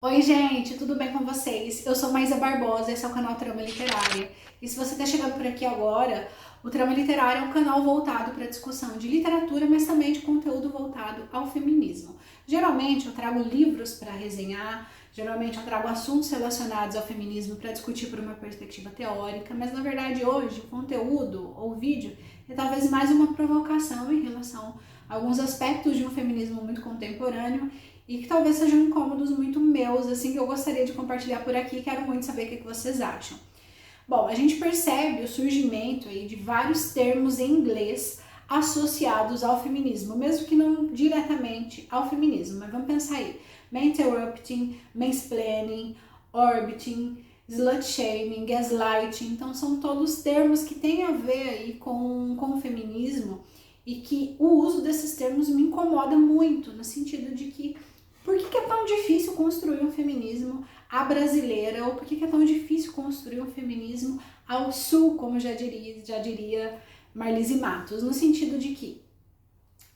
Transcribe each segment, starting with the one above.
Oi gente, tudo bem com vocês? Eu sou Maísa Barbosa, esse é o canal Trama Literária. E se você está chegando por aqui agora, o Trama Literária é um canal voltado para a discussão de literatura, mas também de conteúdo voltado ao feminismo. Geralmente eu trago livros para resenhar, geralmente eu trago assuntos relacionados ao feminismo para discutir por uma perspectiva teórica, mas na verdade hoje o conteúdo ou o vídeo é talvez mais uma provocação em relação a alguns aspectos de um feminismo muito contemporâneo e que talvez sejam incômodos muito meus, assim, que eu gostaria de compartilhar por aqui. Quero muito saber o que vocês acham. Bom, a gente percebe o surgimento aí de vários termos em inglês associados ao feminismo, mesmo que não diretamente ao feminismo, mas vamos pensar aí. Interrupting, mansplaining, orbiting, slut shaming, gaslighting, então são todos termos que têm a ver aí com o feminismo e que o uso desses termos me incomoda muito, no sentido de que por que é tão difícil construir um feminismo à brasileira, ou por que é tão difícil construir um feminismo ao sul, como já diria Marlise Matos, no sentido de que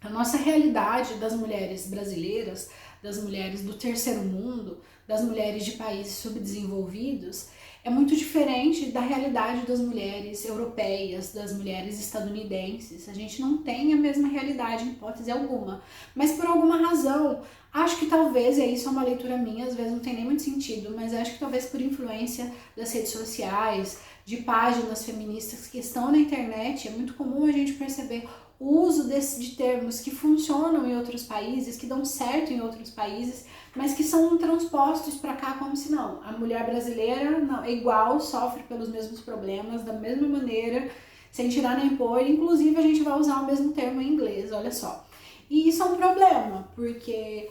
a nossa realidade das mulheres brasileiras, das mulheres do terceiro mundo, das mulheres de países subdesenvolvidos, é muito diferente da realidade das mulheres europeias, das mulheres estadunidenses. A gente não tem a mesma realidade em hipótese alguma. Mas por alguma razão, acho que talvez, e isso é uma leitura minha, às vezes não tem nem muito sentido, mas acho que talvez por influência das redes sociais, de páginas feministas que estão na internet, é muito comum a gente perceber o uso de termos que funcionam em outros países, que dão certo em outros países, mas que são transpostos para cá como se não. A mulher brasileira não, é igual, sofre pelos mesmos problemas, da mesma maneira, sem tirar nem pôr, inclusive a gente vai usar o mesmo termo em inglês, olha só. E isso é um problema, porque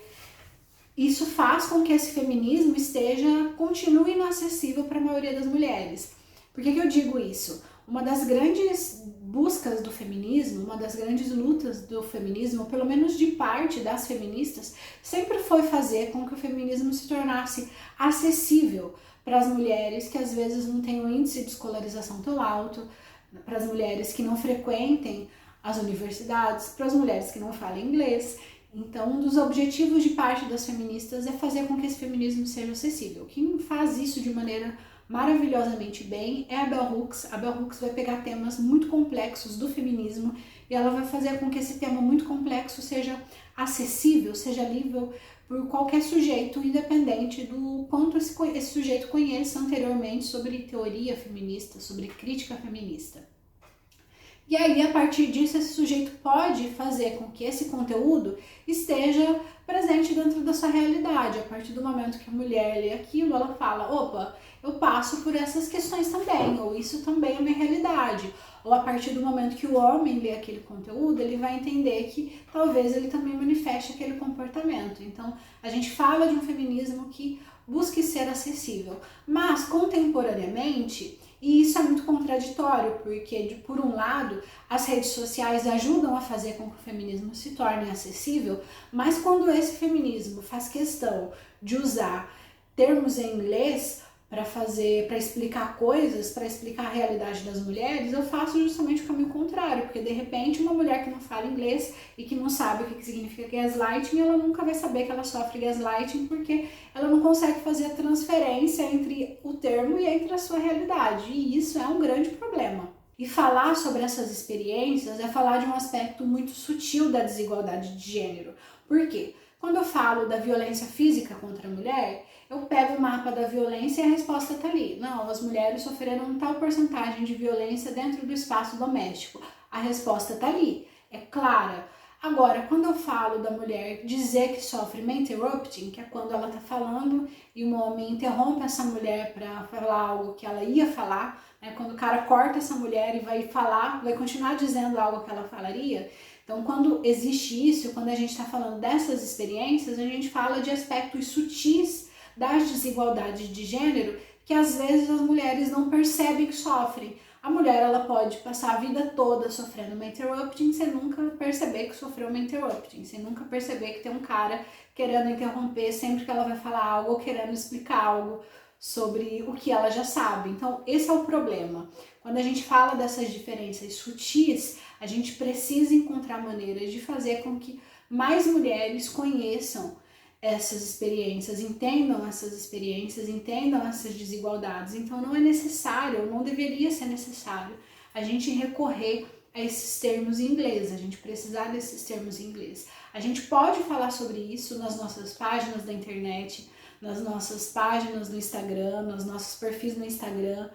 isso faz com que esse feminismo continue inacessível para a maioria das mulheres. Por que eu digo isso? Uma das grandes buscas do feminismo, uma das grandes lutas do feminismo, pelo menos de parte das feministas, sempre foi fazer com que o feminismo se tornasse acessível para as mulheres que às vezes não têm um índice de escolarização tão alto, para as mulheres que não frequentem as universidades, para as mulheres que não falam inglês. Então, um dos objetivos de parte das feministas é fazer com que esse feminismo seja acessível. Quem faz isso de maneira maravilhosamente bem é a Bell Hooks. A Bell Hooks vai pegar temas muito complexos do feminismo e ela vai fazer com que esse tema muito complexo seja acessível, seja lível por qualquer sujeito, independente do quanto esse sujeito conheça anteriormente sobre teoria feminista, sobre crítica feminista. E aí, a partir disso, esse sujeito pode fazer com que esse conteúdo esteja presente dentro da sua realidade. A partir do momento que a mulher lê aquilo, ela fala, opa, eu passo por essas questões também, ou isso também é minha realidade. Ou a partir do momento que o homem lê aquele conteúdo, ele vai entender que talvez ele também manifeste aquele comportamento. Então, a gente fala de um feminismo que busque ser acessível. Mas, contemporaneamente, e isso é muito contraditório, porque, por um lado, as redes sociais ajudam a fazer com que o feminismo se torne acessível, mas quando esse feminismo faz questão de usar termos em inglês para explicar coisas, para explicar a realidade das mulheres, eu faço justamente o caminho contrário, porque de repente uma mulher que não fala inglês e que não sabe o que significa gaslighting, ela nunca vai saber que ela sofre gaslighting, porque ela não consegue fazer a transferência entre o termo e entre a sua realidade, e isso é um grande problema. E falar sobre essas experiências é falar de um aspecto muito sutil da desigualdade de gênero. Por quê? Quando eu falo da violência física contra a mulher, eu pego o mapa da violência e a resposta está ali. Não, as mulheres sofreram tal porcentagem de violência dentro do espaço doméstico. A resposta está ali, é clara. Agora, quando eu falo da mulher dizer que sofre interrupting, que é quando ela está falando e um homem interrompe essa mulher para falar algo que ela ia falar, né? Quando o cara corta essa mulher e vai falar, vai continuar dizendo algo que ela falaria. Então, quando existe isso, quando a gente está falando dessas experiências, a gente fala de aspectos sutis das desigualdades de gênero que às vezes as mulheres não percebem que sofrem. A mulher, ela pode passar a vida toda sofrendo uma interrupting sem nunca perceber que sofreu uma interrupting, sem nunca perceber que tem um cara querendo interromper sempre que ela vai falar algo ou querendo explicar algo sobre o que ela já sabe. Então, esse é o problema. Quando a gente fala dessas diferenças sutis, a gente precisa encontrar maneiras de fazer com que mais mulheres conheçam essas experiências, entendam essas desigualdades. Então não é necessário, não deveria ser necessário a gente recorrer a esses termos em inglês, a gente precisar desses termos em inglês. A gente pode falar sobre isso nas nossas páginas da internet, nas nossas páginas no Instagram, nos nossos perfis no Instagram,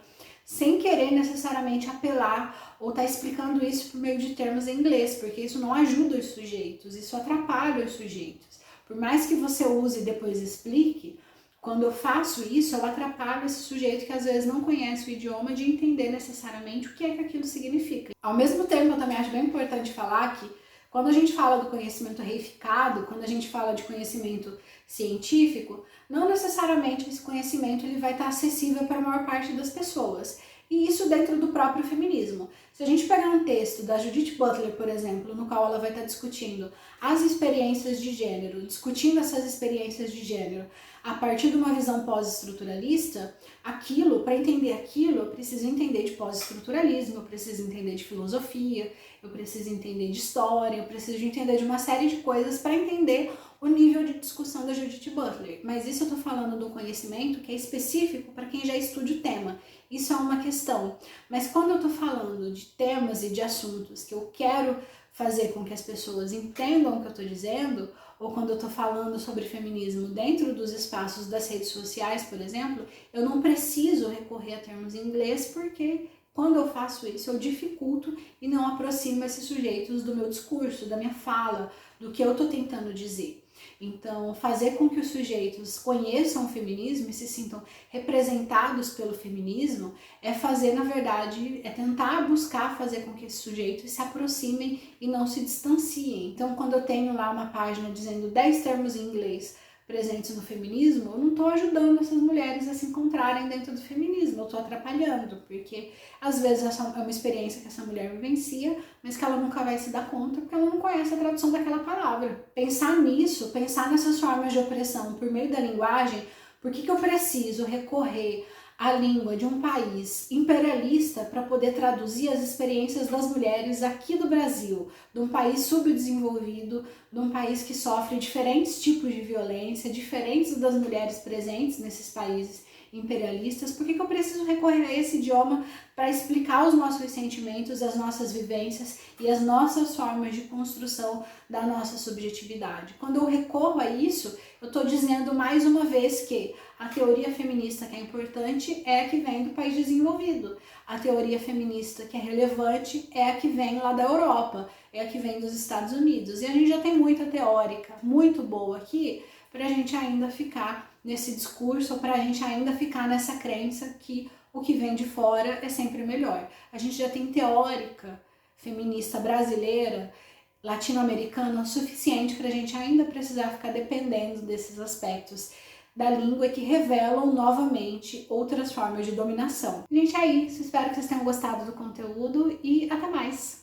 sem querer necessariamente apelar ou estar explicando isso por meio de termos em inglês, porque isso não ajuda os sujeitos, isso atrapalha os sujeitos. Por mais que você use e depois explique, quando eu faço isso, eu atrapalho esse sujeito que às vezes não conhece o idioma de entender necessariamente o que é que aquilo significa. Ao mesmo tempo, eu também acho bem importante falar que quando a gente fala do conhecimento reificado, quando a gente fala de conhecimento científico, não necessariamente esse conhecimento ele vai estar acessível para a maior parte das pessoas. E isso dentro do próprio feminismo. Se a gente pegar um texto da Judith Butler, por exemplo, no qual ela vai estar discutindo as experiências de gênero, discutindo essas experiências de gênero a partir de uma visão pós-estruturalista, aquilo, para entender aquilo, eu preciso entender de pós-estruturalismo, eu preciso entender de filosofia, eu preciso entender de história, eu preciso entender de uma série de coisas para entender o nível de discussão da Judith Butler. Mas isso eu estou falando do conhecimento que é específico para quem já estuda o tema. Isso é uma questão. Mas quando eu estou falando de temas e de assuntos que eu quero fazer com que as pessoas entendam o que eu estou dizendo, ou quando eu estou falando sobre feminismo dentro dos espaços das redes sociais, por exemplo, eu não preciso recorrer a termos em inglês, porque quando eu faço isso eu dificulto e não aproximo esses sujeitos do meu discurso, da minha fala, do que eu estou tentando dizer. Então, fazer com que os sujeitos conheçam o feminismo e se sintam representados pelo feminismo é fazer, na verdade, é tentar buscar fazer com que esses sujeitos se aproximem e não se distanciem. Então, quando eu tenho lá uma página dizendo 10 termos em inglês presentes no feminismo, eu não estou ajudando essas mulheres a se encontrarem dentro do feminismo, eu estou atrapalhando, porque às vezes essa é uma experiência que essa mulher vivencia, mas que ela nunca vai se dar conta porque ela não conhece a tradução daquela palavra. Pensar nisso, pensar nessas formas de opressão por meio da linguagem, por que eu preciso recorrer à língua de um país imperialista para poder traduzir as experiências das mulheres aqui do Brasil, de um país subdesenvolvido, de um país que sofre diferentes tipos de violência, diferentes das mulheres presentes nesses países imperialistas. Por que eu preciso recorrer a esse idioma para explicar os nossos sentimentos, as nossas vivências e as nossas formas de construção da nossa subjetividade? Quando eu recorro a isso, eu estou dizendo mais uma vez que a teoria feminista que é importante é a que vem do país desenvolvido. A teoria feminista que é relevante é a que vem lá da Europa, é a que vem dos Estados Unidos. E a gente já tem muita teórica muito boa aqui para a gente ainda ficar nesse discurso, ou para a gente ainda ficar nessa crença que o que vem de fora é sempre melhor. A gente já tem teórica feminista brasileira, latino-americana, o suficiente para a gente ainda precisar ficar dependendo desses aspectos da língua que revelam novamente outras formas de dominação. Gente, é isso. Espero que vocês tenham gostado do conteúdo e até mais!